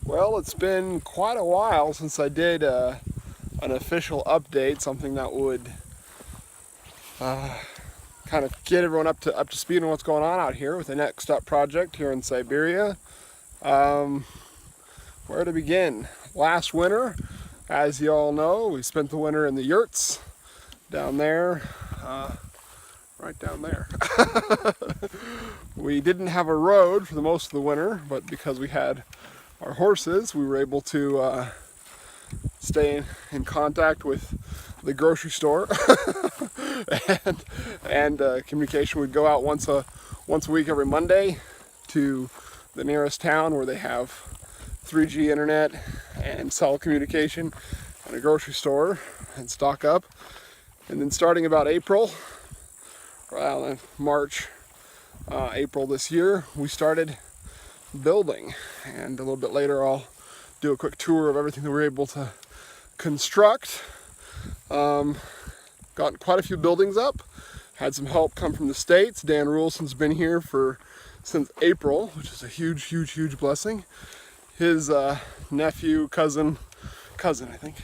Well, it's been quite a while since I did an official update, something that would kind of get everyone up to speed on what's going on out here with the Next Up project here in Siberia. Where to begin? Last winter, as you all know, we spent the winter in the yurts down there, right down there. We didn't have a road for the most of the winter, but because we had our horses, we were able to stay in contact with the grocery store, and communication would go out once a week every Monday to the nearest town where they have 3G internet and cell communication and a grocery store and stock up. And then starting about April, March, April this year, we started building, and a little bit later I'll do a quick tour of everything that we're able to construct. Got quite a few buildings up, had some help come from the States. Dan Rulson's been here since April, which is a huge blessing. His cousin I think,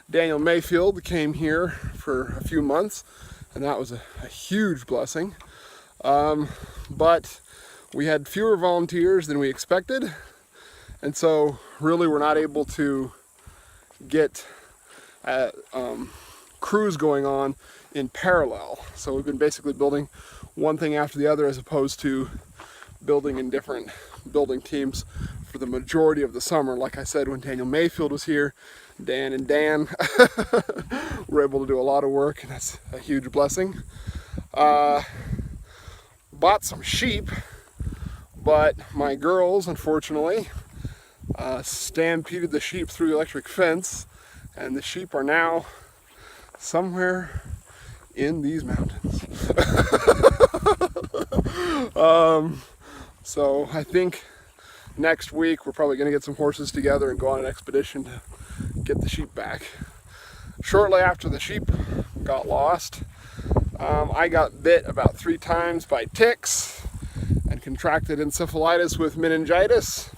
Daniel Mayfield, came here for a few months, and that was a huge blessing. But we had fewer volunteers than we expected, and so really we're not able to get crews going on in parallel. So we've been basically building one thing after the other, as opposed to building in different building teams for the majority of the summer. Like I said, when Daniel Mayfield was here, Dan were able to do a lot of work, and that's a huge blessing. Bought some sheep, but my girls, unfortunately, stampeded the sheep through the electric fence, and the sheep are now somewhere in these mountains. So I think next week we're probably going to get some horses together and go on an expedition to get the sheep back. Shortly after the sheep got lost, I got bit about 3 times by ticks and contracted encephalitis with meningitis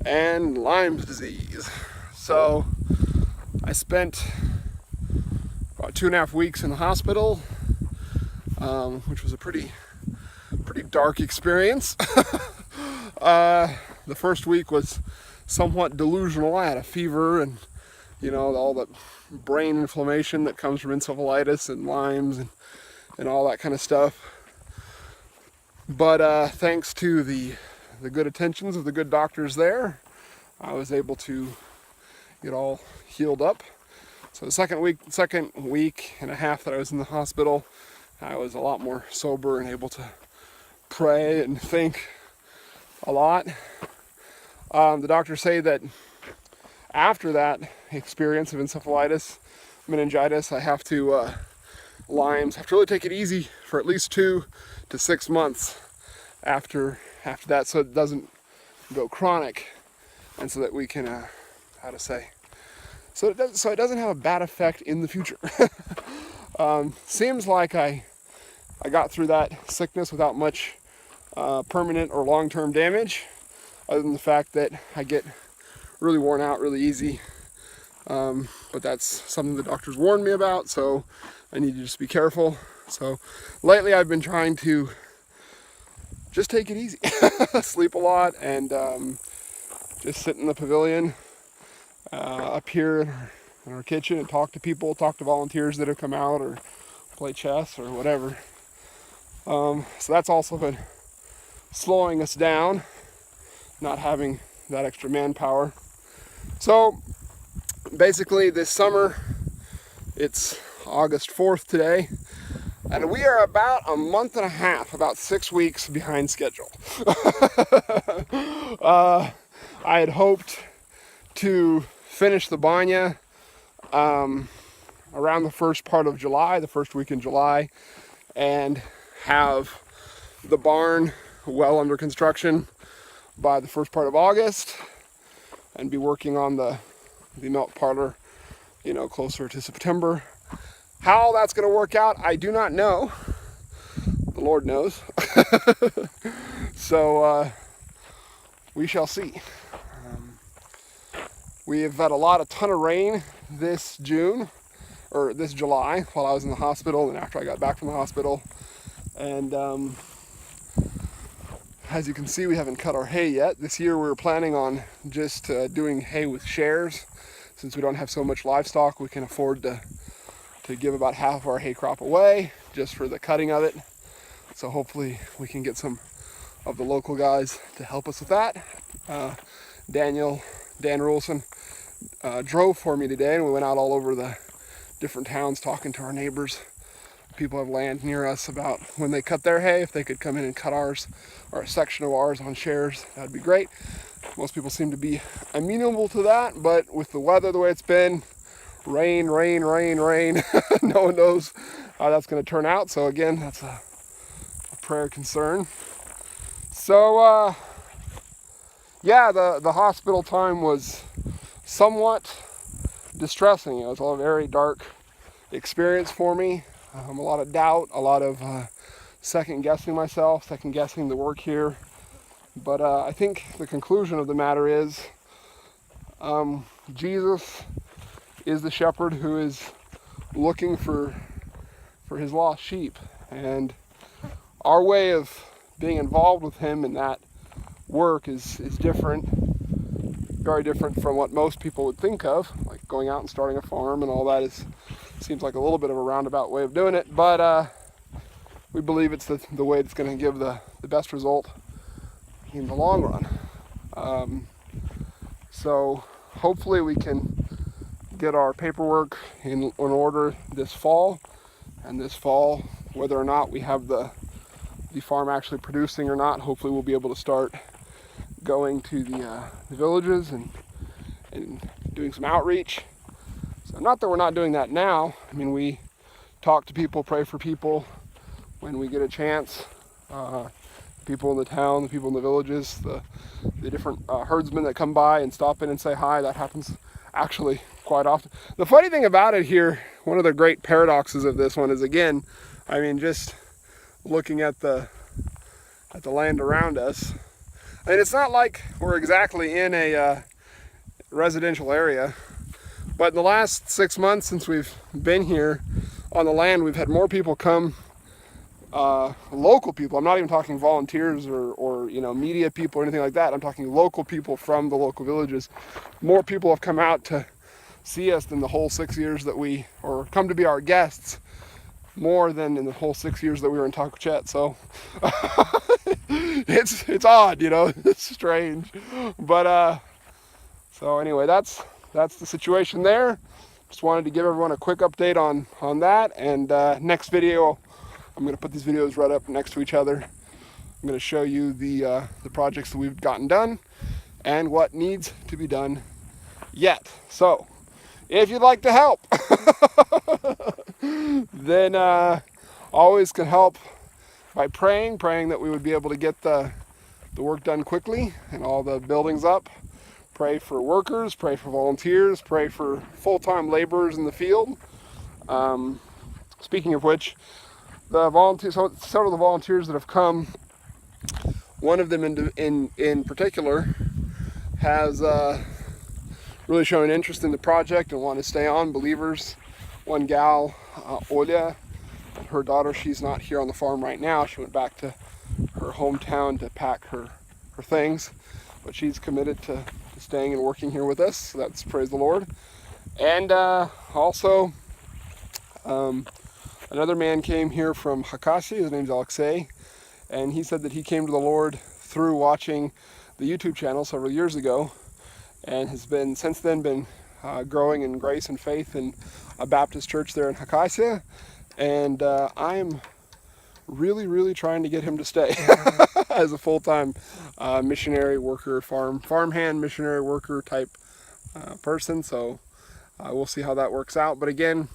and Lyme's disease. So I spent about 2.5 weeks in the hospital, which was a pretty dark experience. The first week was somewhat delusional. I had a fever and, all the brain inflammation that comes from encephalitis and Lyme's and all that kind of stuff. But thanks to the good attentions of the good doctors there, I was able to get all healed up. So the second week and a half that I was in the hospital, I was a lot more sober and able to pray and think a lot. The doctors say that after that experience of encephalitis, meningitis, I have to Lyme's, have to really take it easy for at least 2 to 6 months after that, so it doesn't go chronic, and so that we can so it doesn't have a bad effect in the future. Seems like I got through that sickness without much permanent or long-term damage, other than the fact that I get really worn out really easy. But that's something the doctors warned me about, so I need to just be careful. So lately I've been trying to just take it easy, sleep a lot, and just sit in the pavilion up here in our kitchen and talk to people, talk to volunteers that have come out, or play chess or whatever. So that's also been slowing us down, not having that extra manpower. So basically this summer, it's August 4th today, and we are about a month and a half, about 6 weeks behind schedule. I had hoped to finish the banya around the first part of July, the first week in July, and have the barn well under construction by the first part of August, and be working on the milk parlor, closer to September. How that's going to work out, I do not know. The Lord knows. So we shall see. We have had a ton of rain this June, or this July, while I was in the hospital and after I got back from the hospital. And as you can see, we haven't cut our hay yet. This year we were planning on just doing hay with shares. Since we don't have so much livestock, we can afford to give about half of our hay crop away just for the cutting of it. So hopefully we can get some of the local guys to help us with that. Dan Rulson drove for me today, and we went out all over the different towns talking to our neighbors. People have land near us about when they cut their hay, if they could come in and cut ours or a section of ours on shares, that'd be great. Most people seem to be amenable to that, but with the weather the way it's been, rain, no one knows how that's going to turn out. So again, that's a prayer concern. So yeah, the hospital time was somewhat distressing. It was a very dark experience for me. A lot of doubt, a lot of second guessing myself, second guessing the work here. But I think the conclusion of the matter is Jesus is the shepherd who is looking for his lost sheep. And our way of being involved with him in that work is different, very different from what most people would think of, like going out and starting a farm and all that seems like a little bit of a roundabout way of doing it, but we believe it's the way that's going to give the best result in the long run. So hopefully we can get our paperwork in order this fall, and this fall, whether or not we have the farm actually producing or not, hopefully we'll be able to start going to the villages and doing some outreach. So not that we're not doing that now. I mean, we talk to people, pray for people when we get a chance. People in the town, the people in the villages, the different herdsmen that come by and stop in and say hi. That happens actually quite often. The funny thing about it here, one of the great paradoxes of this one is, again, I mean, just looking at the land around us. I mean, it's not like we're exactly in a residential area. But in the last 6 months since we've been here on the land, we've had more people come, local people. I'm not even talking volunteers or media people or anything like that. I'm talking local people from the local villages. More people have come out to see us than the whole 6 years or come to be our guests, more than in the whole 6 years that we were in Tauquechet. So it's odd, it's strange. But so anyway, that's the situation there. Just wanted to give everyone a quick update on that. And next video, I'm going to put these videos right up next to each other. I'm going to show you the projects that we've gotten done and what needs to be done yet. So if you'd like to help, then always can help by praying that we would be able to get the work done quickly and all the buildings up. Pray for workers, pray for volunteers, pray for full-time laborers in the field. Speaking of which, several of the volunteers that have come, one of them in particular has really shown an interest in the project and want to stay on. Believers. One gal, Olya, her daughter, she's not here on the farm right now. She went back to her hometown to pack her things, but she's committed to staying and working here with us. So that's, praise the Lord. And also another man came here from Khakassia. His name's Alexei, and he said that he came to the Lord through watching the YouTube channel several years ago, and has been since then been growing in grace and faith in a Baptist church there in Khakassia. And I'm really trying to get him to stay as a full-time missionary worker, farmhand missionary worker type person. So we'll see how that works out. But again,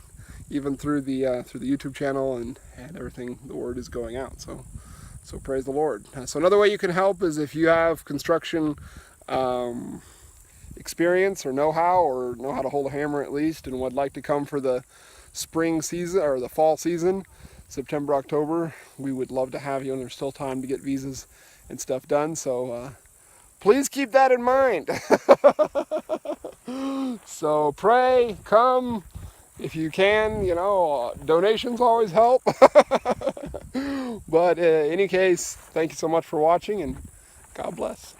even through the YouTube channel and everything, the word is going out. So praise the Lord. So another way you can help is if you have construction experience or know-how to hold a hammer at least, and would like to come for the spring season or the fall season, September, October, we would love to have you, and there's still time to get visas and stuff done. So please keep that in mind. So pray, come, if you can, you know, donations always help. But in any case, thank you so much for watching, and God bless.